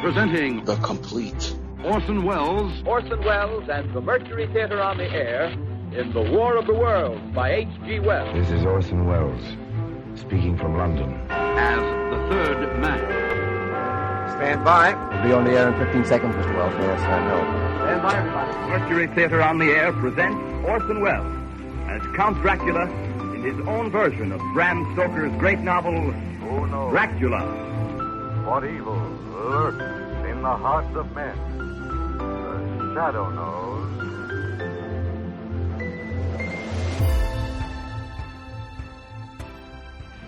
Presenting The Complete Orson Welles and the Mercury Theater on the Air in The War of the Worlds by H.G. Wells. This is Orson Welles, speaking from London. as the third man. Stand by. We'll be on the air in 15 seconds, Mr. Wells. Yes, I know. Stand by, everybody. Mercury Theater on the Air presents Orson Welles as Count Dracula in his own version of Bram Stoker's great novel, Who knows Dracula. what evil lurks in the hearts of men? The shadow knows.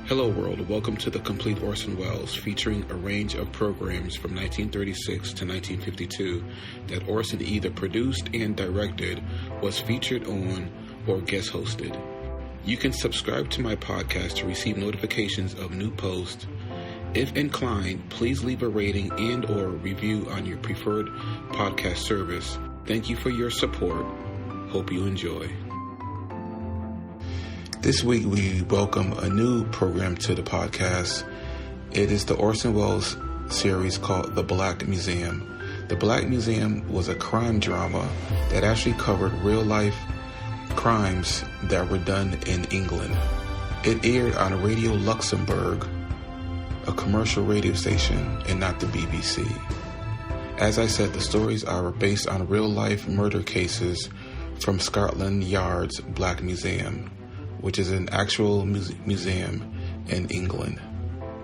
Hello world, welcome to The Complete Orson Welles, featuring a range of programs from 1936 to 1952 that Orson either produced and directed, was featured on, or guest hosted. You can subscribe to my podcast to receive notifications of new posts. If inclined, please leave a rating and or review on your preferred podcast service. Thank you for your support. Hope you enjoy. This week, we welcome a new program to the podcast. It is the Orson Welles series called The Black Museum. The Black Museum was a crime drama that actually covered real-life crimes that were done in England. It aired on Radio Luxembourg, a commercial radio station, and not the BBC. As I said, the stories are based on real-life murder cases from Scotland Yard's Black Museum, which is an actual museum in England.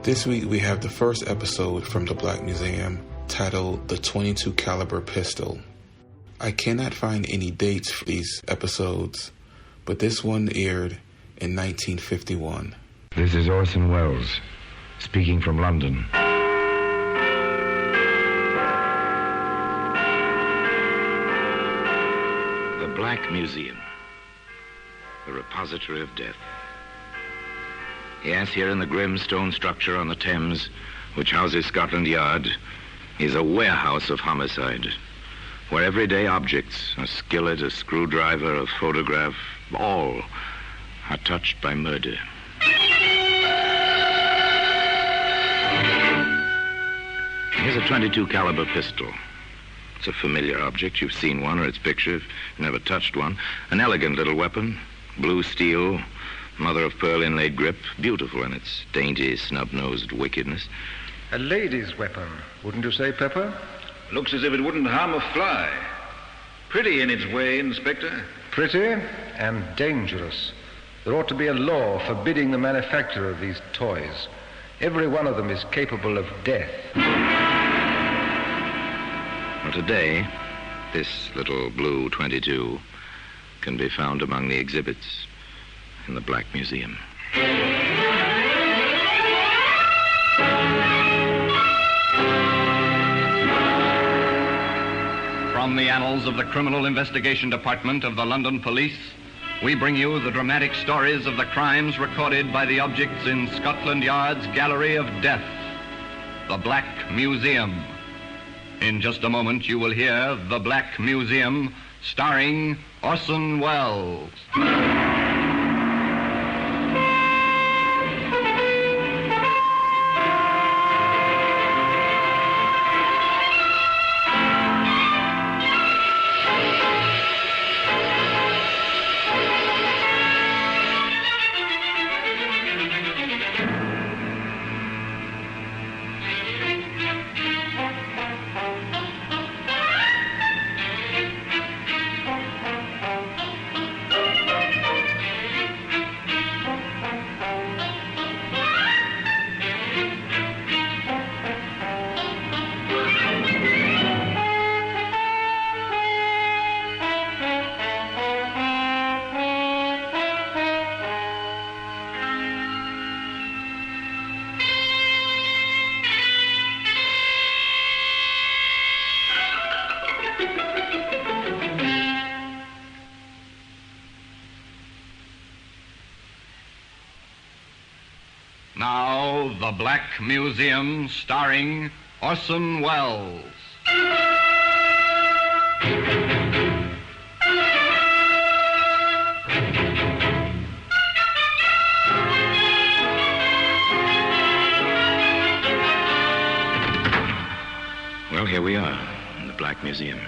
This week we have the first episode from the Black Museum titled The 22 Caliber Pistol. I cannot find any dates for these episodes, but this one aired in 1951. This is Orson Welles, speaking from London. The Black Museum. The repository of death. Yes, here in the grim stone structure on the Thames, which houses Scotland Yard, is a warehouse of homicide, where everyday objects, a skillet, a screwdriver, a photograph, all are touched by murder. Here's a .22 caliber pistol. It's a familiar object. You've seen one or its picture. You've never touched one. An elegant little weapon. Blue steel, mother-of-pearl inlaid grip, beautiful in its dainty, snub-nosed wickedness. A lady's weapon, wouldn't you say, Pepper? Looks as if it wouldn't harm a fly. Pretty in its way, Inspector. Pretty and dangerous. There ought to be a law forbidding the manufacture of these toys. Every one of them is capable of death. Well, today, this little blue .22 can be found among the exhibits in the Black Museum. From the annals of the Criminal Investigation Department of the London Police, we bring you the dramatic stories of the crimes recorded by the objects in Scotland Yard's Gallery of Death, the Black Museum. In just a moment, you will hear The Black Museum, starring Orson Welles. Now, The Black Museum, starring Orson Welles. Well, here we are, in the Black Museum.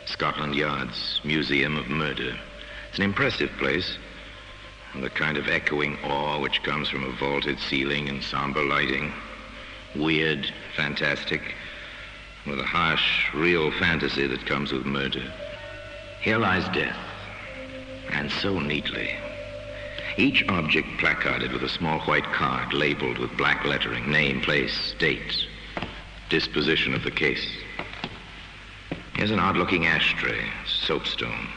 Scotland Yard's Museum of Murder. It's an impressive place. The kind of echoing awe which comes from a vaulted ceiling and somber lighting. Weird, fantastic, with a harsh, real fantasy that comes with murder. Here lies death, and so neatly. Each object placarded with a small white card labeled with black lettering, name, place, date, disposition of the case. Here's an odd-looking ashtray, soapstone.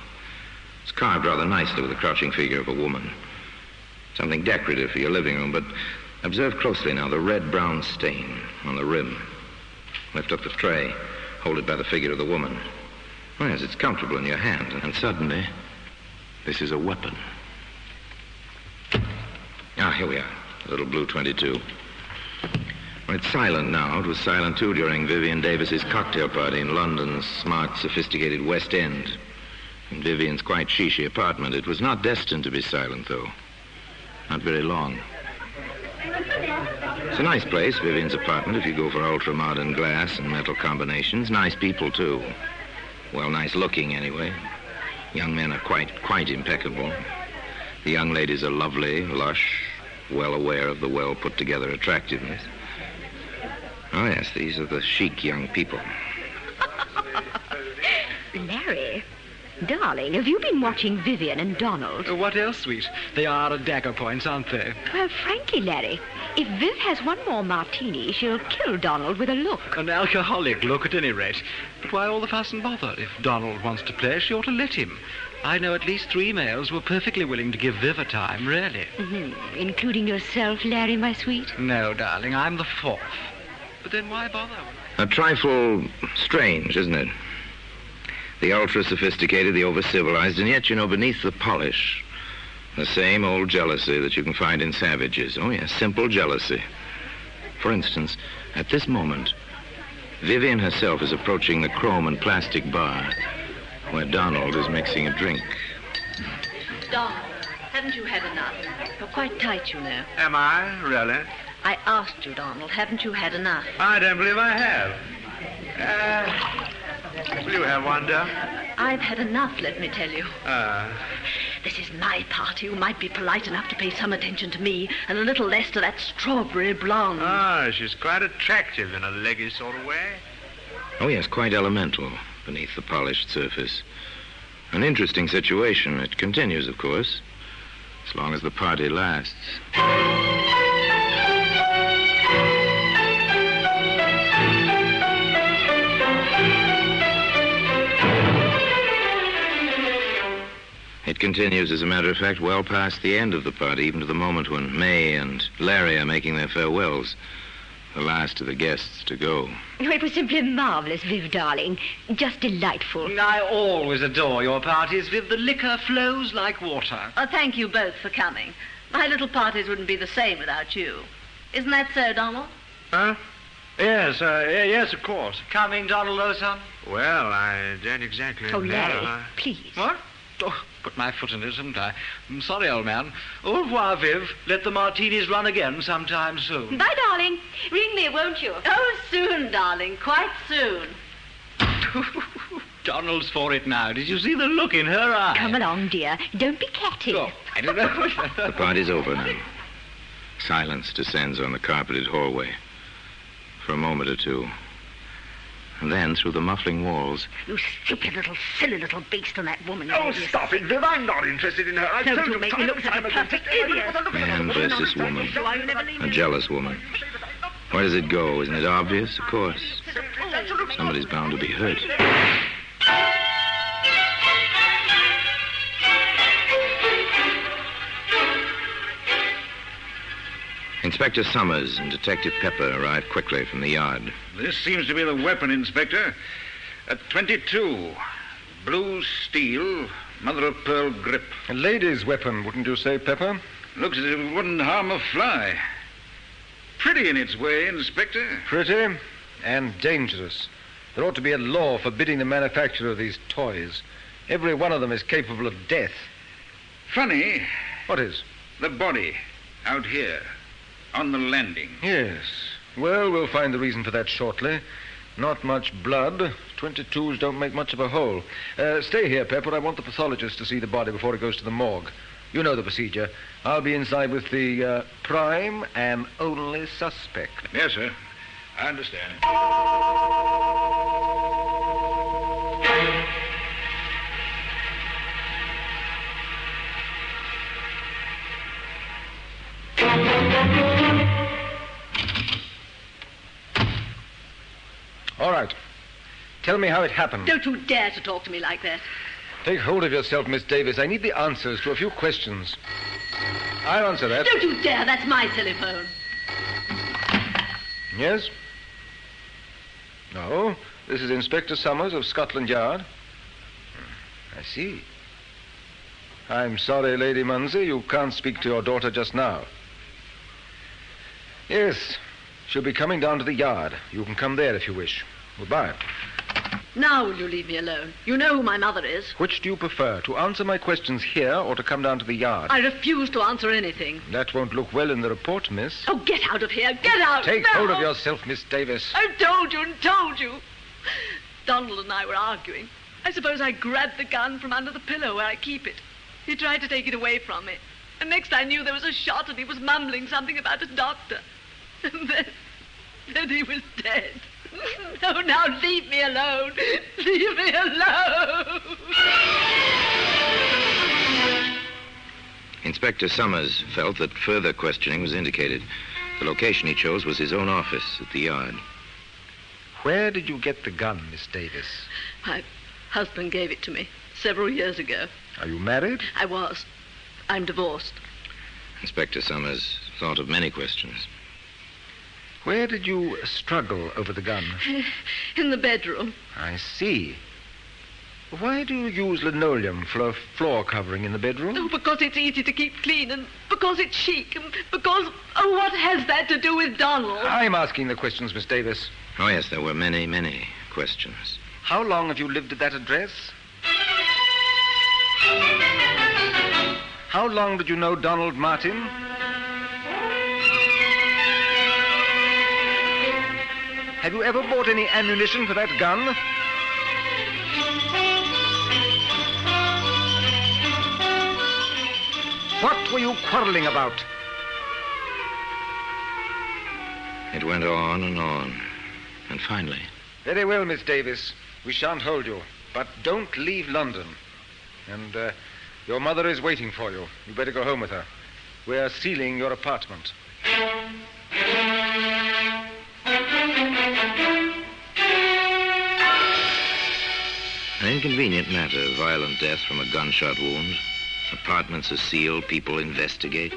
It's carved rather nicely with the crouching figure of a woman. Something decorative for your living room, but observe closely now the red-brown stain on the rim. Lift up the tray, hold it by the figure of the woman. Oh, yes, it's comfortable in your hand, and suddenly, this is a weapon. Ah, here we are, the little blue .22. Well, it's silent now. It was silent, too, during Vivian Davis's cocktail party in London's smart, sophisticated West End. In Vivian's quite chic apartment. It was not destined to be silent, though. Not very long. It's a nice place, Vivian's apartment, if you go for ultra-modern glass and metal combinations. Nice people, too. Well, nice looking, anyway. Young men are quite impeccable. The young ladies are lovely, lush, well aware of the well-put-together attractiveness. Oh, yes, these are the chic young people. Larry, darling, have you been watching Vivian and Donald? What else, sweet? They are at dagger points, aren't they? Well, frankly, Larry, if Viv has one more martini, she'll kill Donald with a look. An alcoholic look, at any rate. But why all the fuss and bother? If Donald wants to play, she ought to let him. I know at least 3 males who are perfectly willing to give Viv a time, really. Mm-hmm. Including yourself, Larry, my sweet? No, darling, I'm the 4th. But then why bother? A trifle strange, isn't it? The ultra-sophisticated, the over-civilized, and yet, beneath the polish, the same old jealousy that you can find in savages. Oh, yes, simple jealousy. For instance, at this moment, Vivian herself is approaching the chrome and plastic bar where Donald is mixing a drink. Donald, haven't you had enough? You're quite tight, you know. Am I? Really? I asked you, Donald, haven't you had enough? I don't believe I have. Will you have one, dear? I've had enough, let me tell you. This is my party. You might be polite enough to pay some attention to me and a little less to that strawberry blonde. Ah, she's quite attractive in a leggy sort of way. Oh, yes, quite elemental beneath the polished surface. An interesting situation. It continues, of course, as long as the party lasts. It continues, as a matter of fact, well past the end of the party, even to the moment when May and Larry are making their farewells. The last of the guests to go. Oh, it was simply marvelous, Viv, darling. Just delightful. I always adore your parties, Viv. The liquor flows like water. Oh, thank you both for coming. My little parties wouldn't be the same without you. Isn't that so, Donald? Huh? Yes, yes, of course. Coming, Donald Orson? Well, I don't exactly... Oh, Larry, please. What? Oh, put my foot in it, haven't I? I'm sorry, old man. Au revoir, Viv. Let the martinis run again sometime soon. Bye, darling. Ring me, won't you? Oh, soon, darling. Quite soon. Donald's for it now. Did you see the look in her eye? Come along, dear. Don't be catty. Oh, I don't know. The party's over now. Silence descends on the carpeted hallway. For a moment or two. And then, through the muffling walls... You stupid little, silly little beast on that woman. Oh, stop it, Viv. I'm not interested in her. I've told you make me look like a perfect idiot. Man versus woman. A jealous woman. Where does it go? Isn't it obvious? Of course. Somebody's bound to be hurt. Inspector Summers and Detective Pepper arrived quickly from the yard. This seems to be the weapon, Inspector. A .22. Blue steel, mother-of-pearl grip. A lady's weapon, wouldn't you say, Pepper? Looks as if it wouldn't harm a fly. Pretty in its way, Inspector. Pretty and dangerous. There ought to be a law forbidding the manufacture of these toys. Every one of them is capable of death. Funny. What is? The body, out here, on the landing. Yes. Well, we'll find the reason for that shortly. Not much blood. 22s don't make much of a hole. Stay here, Pepper. I want the pathologist to see the body before it goes to the morgue. You know the procedure. I'll be inside with the prime and only suspect. Yes, sir. I understand. All right. Tell me how it happened. Don't you dare to talk to me like that. Take hold of yourself, Miss Davis. I need the answers to a few questions. I'll answer that. Don't you dare. That's my telephone. Yes? No. This is Inspector Summers of Scotland Yard. I see. I'm sorry, Lady Munsey, you can't speak to your daughter just now. Yes, she'll be coming down to the yard. You can come there if you wish. Goodbye. Now will you leave me alone? You know who my mother is. Which do you prefer, to answer my questions here or to come down to the yard? I refuse to answer anything. That won't look well in the report, miss. Oh, get out of here. Get out. Take now. hold of yourself, Miss Davis. I've told you and told you. Donald and I were arguing. I suppose I grabbed the gun from under the pillow where I keep it. He tried to take it away from me. And next I knew there was a shot and he was mumbling something about a doctor. And then he was dead. Oh, now leave me alone. Leave me alone. Inspector Summers felt that further questioning was indicated. The location he chose was his own office at the yard. Where did you get the gun, Miss Davis? My husband gave it to me several years ago. Are you married? I was. I'm divorced. Inspector Summers thought of many questions. Where did you struggle over the gun? In the bedroom. I see. Why do you use linoleum for a floor covering in the bedroom? Oh, because it's easy to keep clean and because it's chic and because... Oh, what has that to do with Donald? I'm asking the questions, Miss Davis. Oh, yes, there were many, many questions. How long have you lived at that address? How long did you know Donald Martin? Have you ever bought any ammunition for that gun? What were you quarreling about? It went on and on. And finally... Very well, Miss Davis. We shan't hold you. But don't leave London. And your mother is waiting for you. You better go home with her. We're sealing your apartment. An inconvenient matter, violent death from a gunshot wound. Apartments are sealed, people investigate.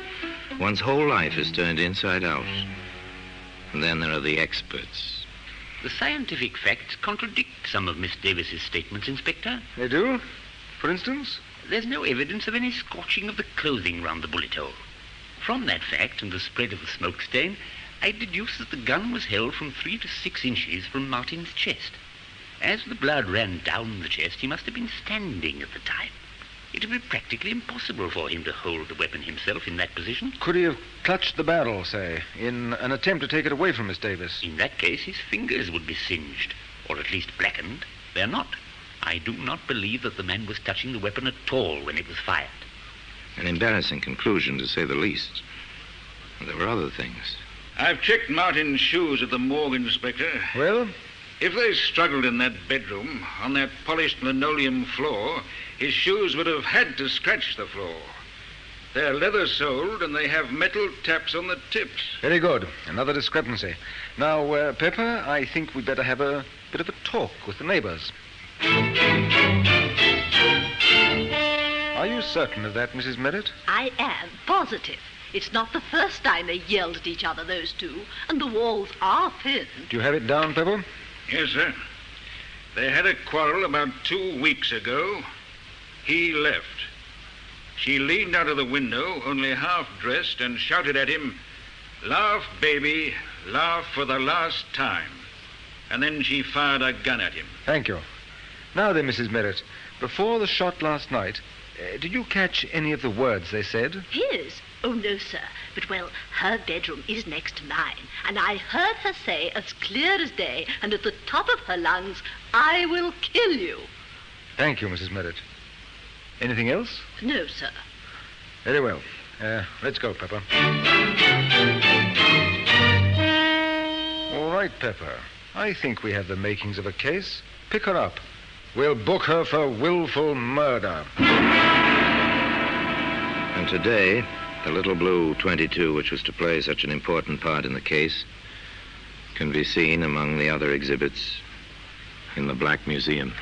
One's whole life is turned inside out. And then there are the experts. The scientific facts contradict some of Miss Davis's statements, Inspector. They do? For instance? There's no evidence of any scorching of the clothing round the bullet hole. From that fact and the spread of the smoke stain, I deduce that the gun was held from 3 to 6 inches from Martin's chest. As the blood ran down the chest, he must have been standing at the time. It would be practically impossible for him to hold the weapon himself in that position. Could he have clutched the barrel, say, in an attempt to take it away from Miss Davis? In that case, his fingers would be singed, or at least blackened. They're not. I do not believe that the man was touching the weapon at all when it was fired. An embarrassing conclusion, to say the least. And there were other things. I've checked Martin's shoes at the morgue, Inspector. Well? If they struggled in that bedroom, on that polished linoleum floor, his shoes would have had to scratch the floor. They're leather-soled, and they have metal taps on the tips. Very good. Another discrepancy. Now, Pepper, I think we'd better have a bit of a talk with the neighbors. Are you certain of that, Mrs. Merritt? I am positive. It's not the first time they yelled at each other, those two, and the walls are thin. Do you have it down, Pepper? Yes, sir. They had a quarrel about 2 weeks ago. He left. She leaned out of the window, only half-dressed, and shouted at him, "Laugh, baby, laugh for the last time." And then she fired a gun at him. Thank you. Now then, Mrs. Merritt, before the shot last night, did you catch any of the words they said? His? Oh, no, sir. But, well, her bedroom is next to mine, and I heard her say, as clear as day, and at the top of her lungs, "I will kill you." Thank you, Mrs. Merritt. Anything else? No, sir. Very well. Let's go, Pepper. All right, Pepper. I think we have the makings of a case. Pick her up. We'll book her for willful murder. And today, the little blue 22, which was to play such an important part in the case, can be seen among the other exhibits in the Black Museum.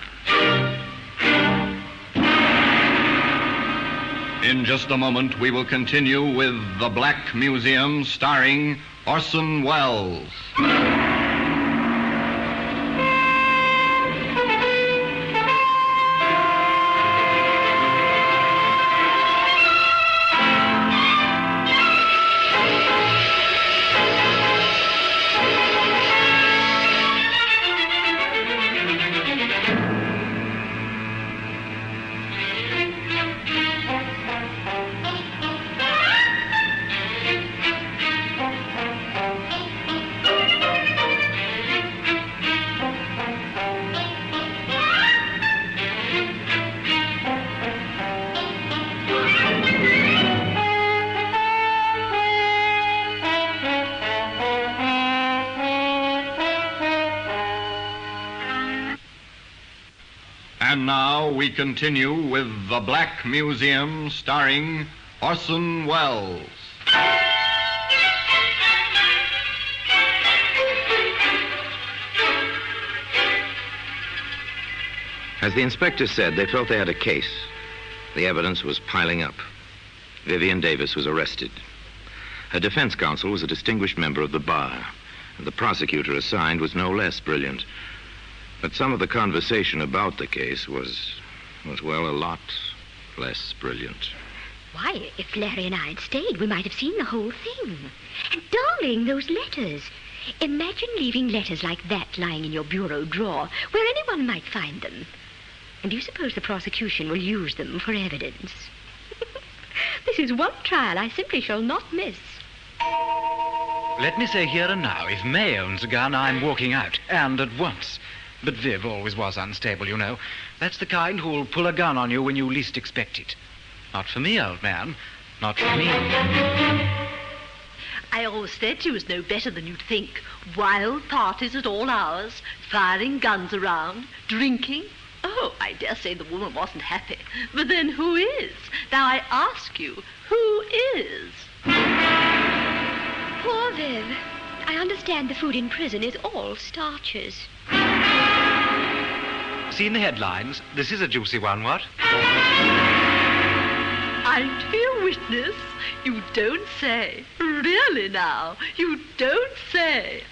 In just a moment, we will continue with The Black Museum, starring Orson Welles. And now we continue with The Black Museum, starring Orson Welles. As the inspector said, they felt they had a case. The evidence was piling up. Vivian Davis was arrested. Her defense counsel was a distinguished member of the bar, and the prosecutor assigned was no less brilliant. But some of the conversation about the case was, well, a lot less brilliant. Why, if Larry and I had stayed, we might have seen the whole thing. And darling, those letters. Imagine leaving letters like that lying in your bureau drawer, where anyone might find them. And do you suppose the prosecution will use them for evidence? This is one trial I simply shall not miss. Let me say here and now, if May owns a gun, I'm walking out, and at once. But Viv always was unstable, you know. That's the kind who'll pull a gun on you when you least expect it. Not for me, old man. Not for me. I always said she was no better than you'd think. Wild parties at all hours, firing guns around, drinking. Oh, I dare say the woman wasn't happy. But then who is? Now I ask you, who is? Poor Viv. I understand the food in prison is all starches. Seen the headlines? This is a juicy one, what? Aren't we a witness? You don't say. Really now, you don't say.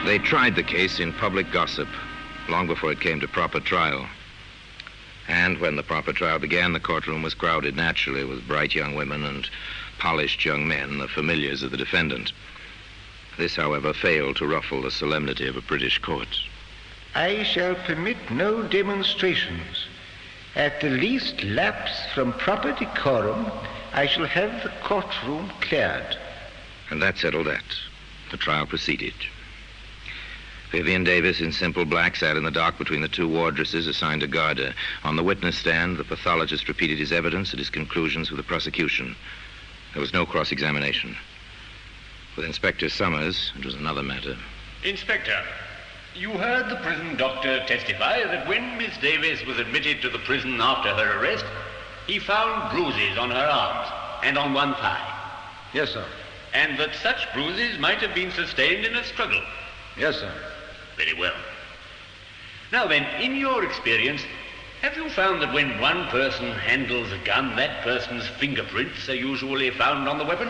They tried the case in public gossip long before it came to proper trial. And when the proper trial began, the courtroom was crowded naturally with bright young women and polished young men, the familiars of the defendant. This, however, failed to ruffle the solemnity of a British court. I shall permit no demonstrations. At the least lapse from proper decorum, I shall have the courtroom cleared. And that settled that. The trial proceeded. Vivian Davis, in simple black, sat in the dock between the two wardresses assigned to guard her. On the witness stand, the pathologist repeated his evidence and his conclusions with the prosecution. There was no cross-examination. With Inspector Summers, it was another matter. Inspector, you heard the prison doctor testify that when Miss Davis was admitted to the prison after her arrest, he found bruises on her arms and on one thigh. Yes, sir. And that such bruises might have been sustained in a struggle. Yes, sir. Very well. Now then, in your experience, have you found that when one person handles a gun, that person's fingerprints are usually found on the weapon?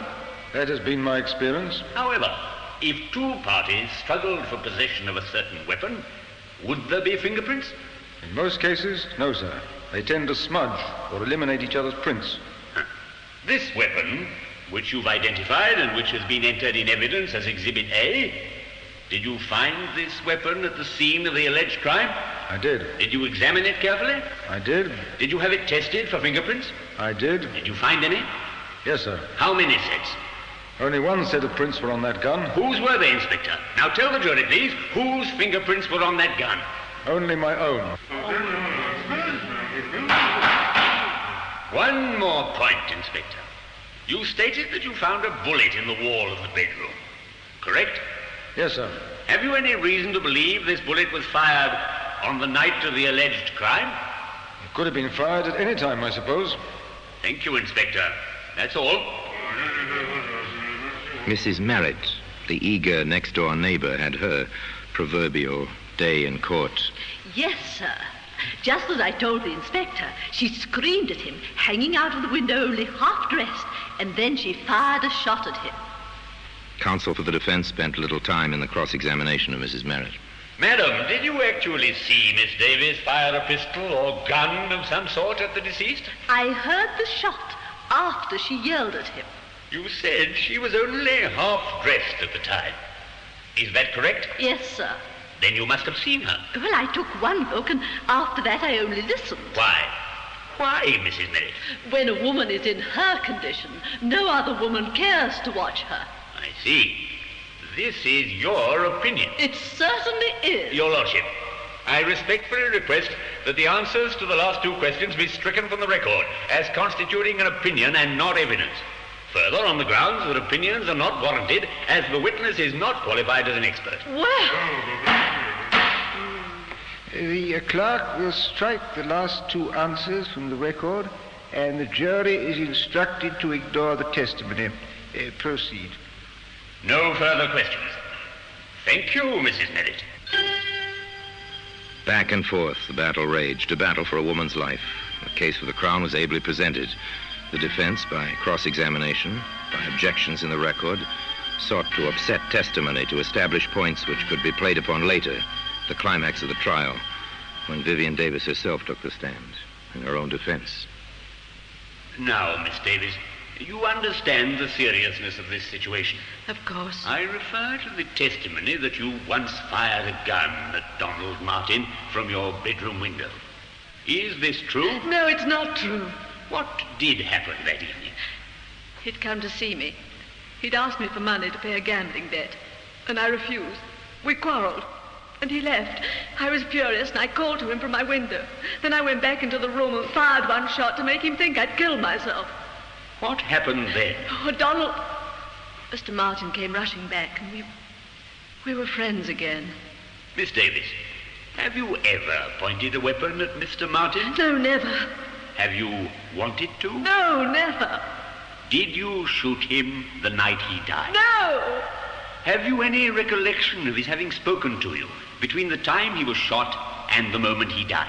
That has been my experience. However, if two parties struggled for possession of a certain weapon, would there be fingerprints? In most cases, no, sir. They tend to smudge or eliminate each other's prints. This weapon, which you've identified and which has been entered in evidence as Exhibit A, did you find this weapon at the scene of the alleged crime? I did. Did you examine it carefully? I did. Did you have it tested for fingerprints? I did. Did you find any? Yes, sir. How many sets? Only one set of prints were on that gun. Whose were they, Inspector? Now tell the jury, please, whose fingerprints were on that gun? Only my own. One more point, Inspector. You stated that you found a bullet in the wall of the bedroom, correct? Yes, sir. Have you any reason to believe this bullet was fired on the night of the alleged crime? It could have been fired at any time, I suppose. Thank you, Inspector. That's all. Mrs. Merritt, the eager next-door neighbor, had her proverbial day in court. Yes, sir. Just as I told the inspector, she screamed at him, hanging out of the window only half-dressed, and then she fired a shot at him. Counsel for the defense spent little time in the cross-examination of Mrs. Merritt. Madam, did you actually see Miss Davis fire a pistol or gun of some sort at the deceased? I heard the shot after she yelled at him. You said she was only half-dressed at the time. Is that correct? Yes, sir. Then you must have seen her. Well, I took one look, and after that I only listened. Why? Why, Mrs. Merritt? When a woman is in her condition, no other woman cares to watch her. I see. This is your opinion. It certainly is. Your Lordship, I respectfully request that the answers to the last two questions be stricken from the record as constituting an opinion and not evidence. Further, on the grounds that opinions are not warranted, as the witness is not qualified as an expert. Well... The clerk will strike the last two answers from the record, and the jury is instructed to ignore the testimony. Proceed. No further questions. Thank you, Mrs. Merritt. Back and forth, the battle raged, a battle for a woman's life. The case for the Crown was ably presented. The defense, by cross-examination, by objections in the record, sought to upset testimony to establish points which could be played upon later, the climax of the trial, when Vivian Davis herself took the stand in her own defense. Now, Miss Davis, you understand the seriousness of this situation. Of course. I refer to the testimony that you once fired a gun at Donald Martin from your bedroom window. Is this true? No, it's not true. What did happen that evening? He'd come to see me. He'd asked me for money to pay a gambling debt, and I refused. We quarreled, and he left. I was furious, and I called to him from my window. Then I went back into the room and fired one shot to make him think I'd killed myself. What happened then? Oh, Donald... Mr. Martin came rushing back, and we were friends again. Miss Davis, have you ever pointed a weapon at Mr. Martin? No, never. Have you wanted to? No, never. Did you shoot him the night he died? No! Have you any recollection of his having spoken to you between the time he was shot and the moment he died?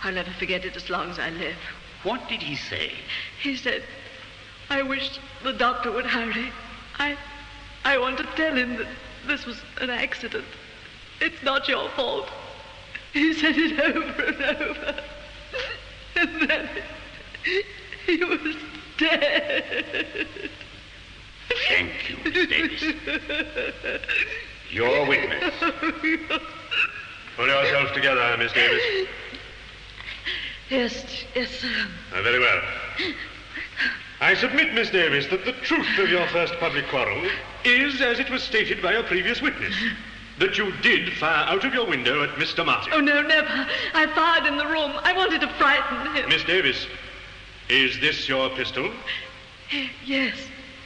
I'll never forget it as long as I live. What did he say? He said, I wish the doctor would hurry. I want to tell him that this was an accident. It's not your fault. He said it over and over. And then he was dead. Thank you, Miss Davis. Your witness. Pull yourself together, Miss Davis. Yes, sir. Very well. I submit, Miss Davis, that the truth of your first public quarrel is, as it was stated by a previous witness, that you did fire out of your window at Mr. Martin. Oh, no, never. I fired in the room. I wanted to frighten him. Miss Davis, is this your pistol? Yes.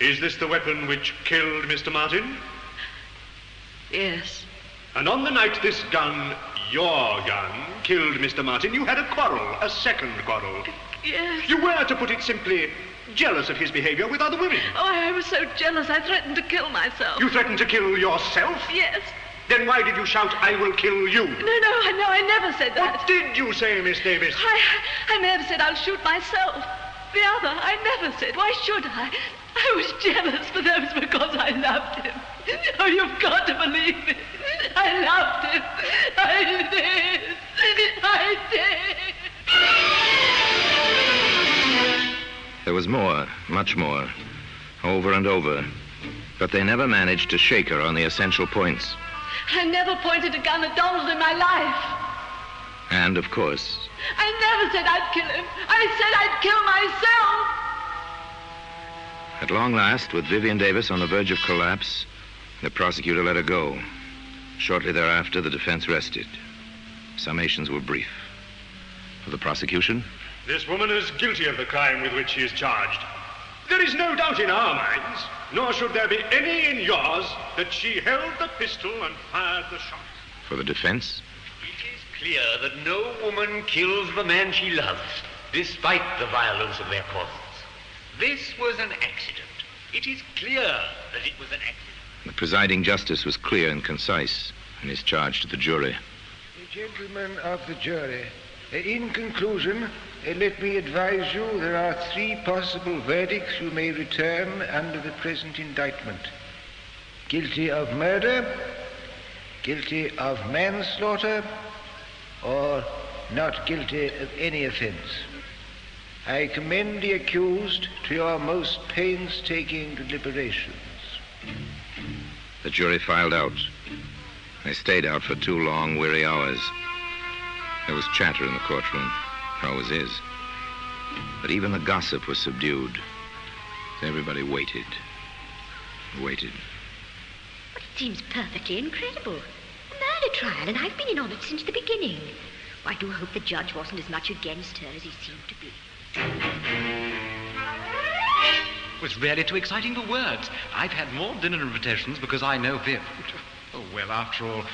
Is this the weapon which killed Mr. Martin? Yes. And on the night this gun, your gun, killed Mr. Martin, you had a quarrel, a second quarrel. Yes. You were, to put it simply, jealous of his behavior with other women. Oh, I was so jealous I threatened to kill myself. You threatened to kill yourself? Yes. Then why did you shout, I will kill you? No, I never said that. What did you say, Miss Davis? I never said I'll shoot myself. The other, I never said. Why should I? I was jealous, but that was because I loved him. Oh, you've got to believe me. I loved him. I did. There was more, much more, over and over, but they never managed to shake her on the essential points. I never pointed a gun at Donald in my life. And, of course, I never said I'd kill him. I said I'd kill myself. at long last, with Vivian Davis on the verge of collapse, the prosecutor let her go. Shortly thereafter, the defense rested. Summations were brief. For the prosecution, this woman is guilty of the crime with which she is charged. There is no doubt in our minds, nor should there be any in yours, that she held the pistol and fired the shot. for the defense, It is clear that no woman kills the man she loves, despite the violence of their causes. This was an accident. It is clear that it was an accident. the presiding justice was clear and concise in his charge to the jury. Gentlemen of the jury, in conclusion, let me advise you there are 3 possible verdicts you may return under the present indictment. Guilty of murder, guilty of manslaughter, or not guilty of any offense. I commend the accused to your most painstaking deliberations. The jury filed out. They stayed out for 2 long, weary hours. There was chatter in the courtroom. There always is. But even the gossip was subdued. Everybody waited. Waited. It seems perfectly incredible. A murder trial, and I've been in on it since the beginning. I do hope the judge wasn't as much against her as he seemed to be. It was really too exciting for words. I've had more dinner invitations because I know Viv. Oh, well, after all,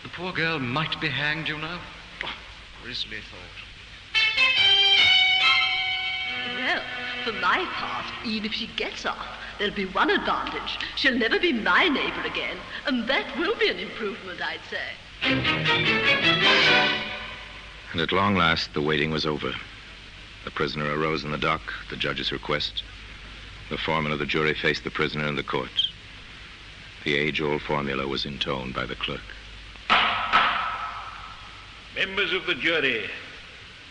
the poor girl might be hanged, you know. Oh, grisly thought. Well, for my part, even if she gets off, there'll be one advantage. She'll never be my neighbor again, and that will be an improvement, I'd say. And at long last, the waiting was over. The prisoner arose in the dock, the judge's request. The foreman of the jury faced the prisoner in the court. The age-old formula was intoned by the clerk. Members of the jury,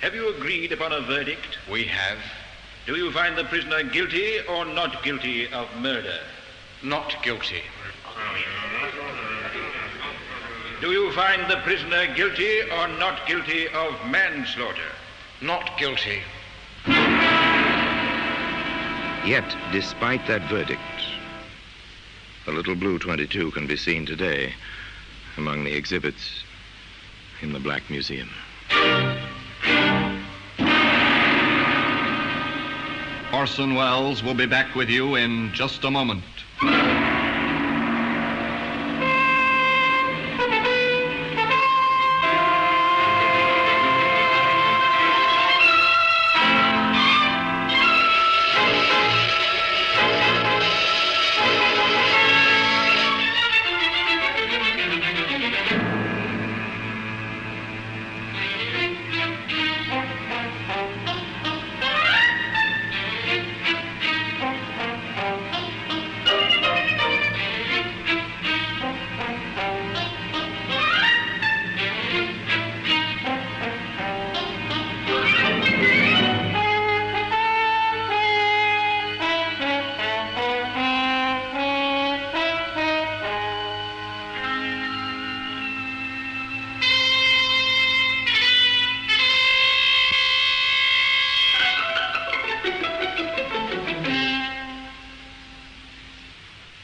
have you agreed upon a verdict? We have. Do you find the prisoner guilty or not guilty of murder? Not guilty. Do you find the prisoner guilty or not guilty of manslaughter? Not guilty. Yet, despite that verdict, the little blue 22 can be seen today among the exhibits in the Black Museum. Orson Welles will be back with you in just a moment.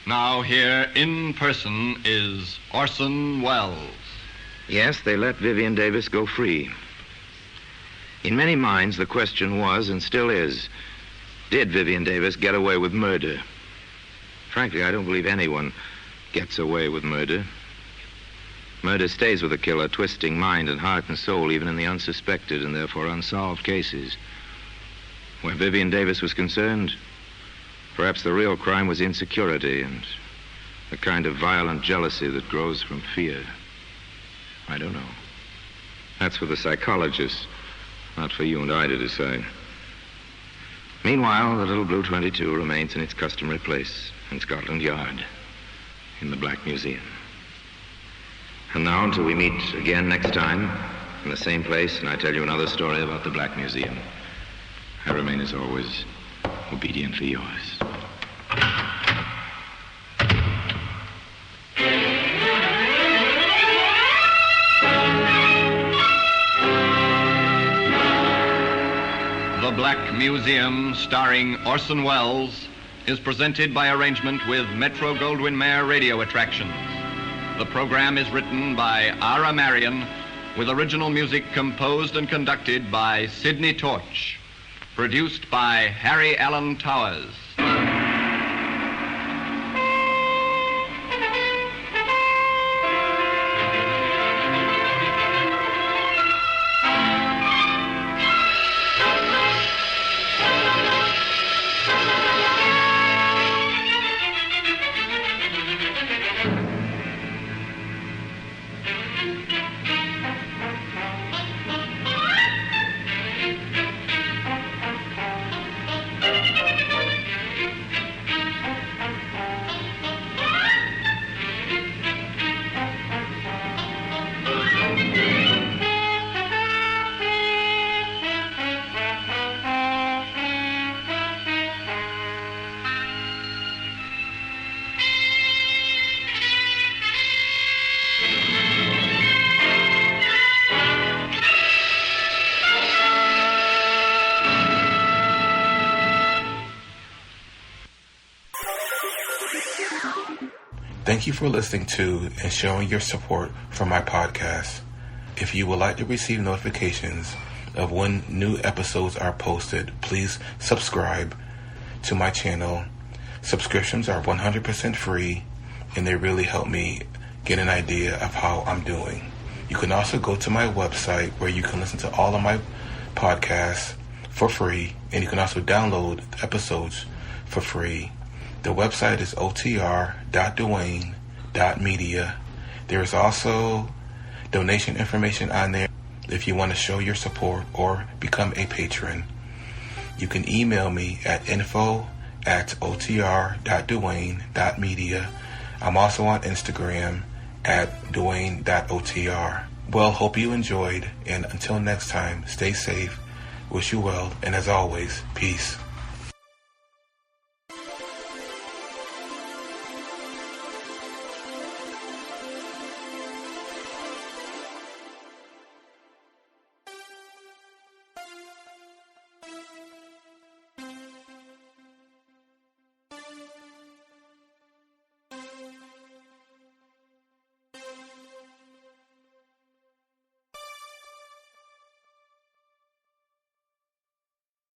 Now here in person is Orson Welles. Yes, they let Vivian Davis go free. In many minds, the question was, and still is, did Vivian Davis get away with murder? Frankly, I don't believe anyone gets away with murder. Murder stays with a killer, twisting mind and heart and soul, even in the unsuspected and therefore unsolved cases. Where Vivian Davis was concerned, perhaps the real crime was insecurity and the kind of violent jealousy that grows from fear. I don't know. That's for the psychologists, not for you and I to decide. Meanwhile, the little blue 22 remains in its customary place in Scotland Yard, in the Black Museum. And now, until we meet again next time, in the same place, and I tell you another story about the Black Museum, I remain, as always, obediently yours. The Black Museum, starring Orson Welles, is presented by arrangement with Metro-Goldwyn-Mayer Radio Attractions. The program is written by Ara Marion, with original music composed and conducted by Sidney Torch. Produced by Harry Allen Towers. Thank you for listening to and showing your support for my podcast. If you would like to receive notifications of when new episodes are posted, please subscribe to my channel. Subscriptions are 100% free, and they really help me get an idea of how I'm doing. You can also go to my website where you can listen to all of my podcasts for free, and you can also download the episodes for free. The website is otr.duane.media. There is also donation information on there if you want to show your support or become a patron. You can email me at info@otr.duane.media. I'm also on Instagram at duane.otr. Well, hope you enjoyed, and until next time, stay safe, wish you well, and as always, peace.